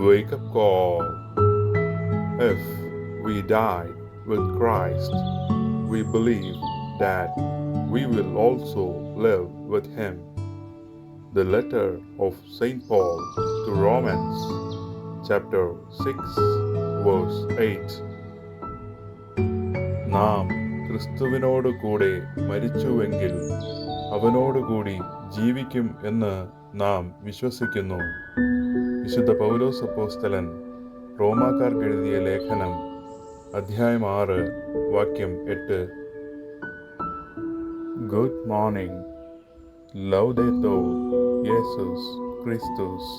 Wake up call. If we died with Christ, we believe that we will also live with Him. The letter of St. Paul to Romans, chapter 6, verse 8. നാം ക്രിസ്തുവിനോട് കൂടെ മരിച്ചുവെങ്കിൽ അവനോടുകൂടി ജീവിക്കും എന്ന് നാം വിശ്വസിക്കുന്നു. വിശുദ്ധ പൗലോസ് അപ്പോസ്തലൻ റോമാക്കാർക്ക് എഴുതിയ ലേഖനം അധ്യായം 6 വാക്യം 8. Good morning. ലൗദേത്തൂർ യേശുസ് ക്രിസ്തുസ്.